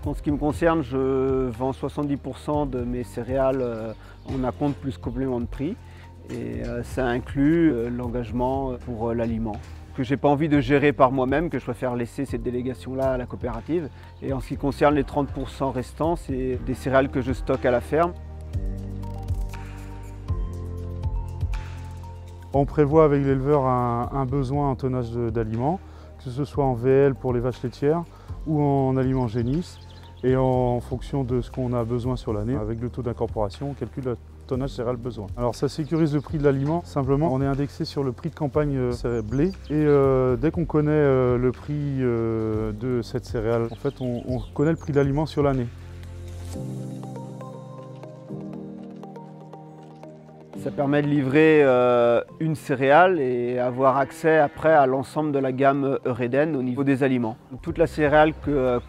En ce qui me concerne, je vends 70% de mes céréales en acompte plus complément de prix. Et ça inclut l'engagement pour l'aliment, que je n'ai pas envie de gérer par moi-même, que je préfère laisser cette délégation-là à la coopérative. Et en ce qui concerne les 30% restants, c'est des céréales que je stocke à la ferme. On prévoit avec l'éleveur un besoin en tonnage d'aliments, que ce soit en VL pour les vaches laitières ou en aliments génisses. Et en fonction de ce qu'on a besoin sur l'année, avec le taux d'incorporation, on calcule le tonnage céréales besoin. Alors ça sécurise le prix de l'aliment. Simplement, on est indexé sur le prix de campagne blé. Et dès qu'on connaît le prix de cette céréale, en fait, on connaît le prix de l'aliment sur l'année. Ça permet de livrer une céréale et avoir accès après à l'ensemble de la gamme Eureden au niveau des aliments. Toute la céréale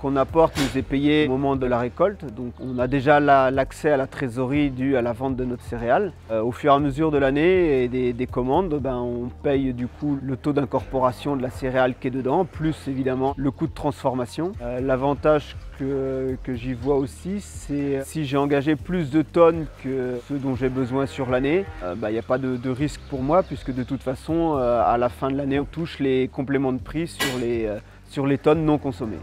qu'on apporte nous est payée au moment de la récolte. Donc on a déjà l'accès à la trésorerie due à la vente de notre céréale. Au fur et à mesure de l'année et des commandes, on paye du coup le taux d'incorporation de la céréale qui est dedans, plus évidemment le coût de transformation. L'avantage que j'y vois aussi, c'est si j'ai engagé plus de tonnes que ce dont j'ai besoin sur l'année, il n'y a pas de risque pour moi puisque de toute façon, à la fin de l'année, on touche les compléments de prix sur les tonnes non consommées.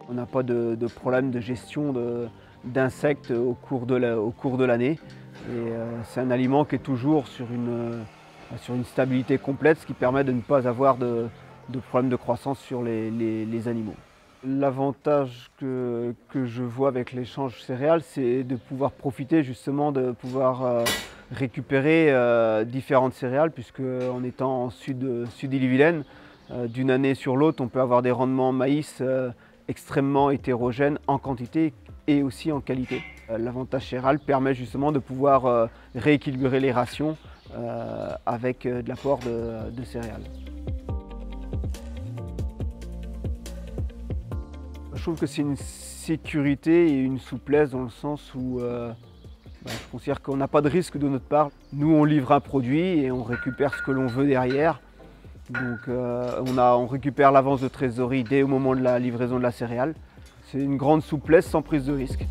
On n'a pas de problème de gestion d'insectes au cours de l'année. Et c'est un aliment qui est toujours sur une stabilité complète, ce qui permet de ne pas avoir de problèmes de croissance sur les animaux. L'avantage que je vois avec l'échange céréales, c'est de pouvoir profiter justement de pouvoir récupérer différentes céréales, puisque en étant en sud-Ille-et-Vilaine, d'une année sur l'autre, on peut avoir des rendements maïs extrêmement hétérogènes en quantité et aussi en qualité. L'avantage céréal permet justement de pouvoir rééquilibrer les rations avec de l'apport de céréales. Je trouve que c'est une sécurité et une souplesse dans le sens où je considère qu'on n'a pas de risque de notre part. Nous, on livre un produit et on récupère ce que l'on veut derrière. Donc on récupère l'avance de trésorerie dès au moment de la livraison de la céréale. C'est une grande souplesse sans prise de risque.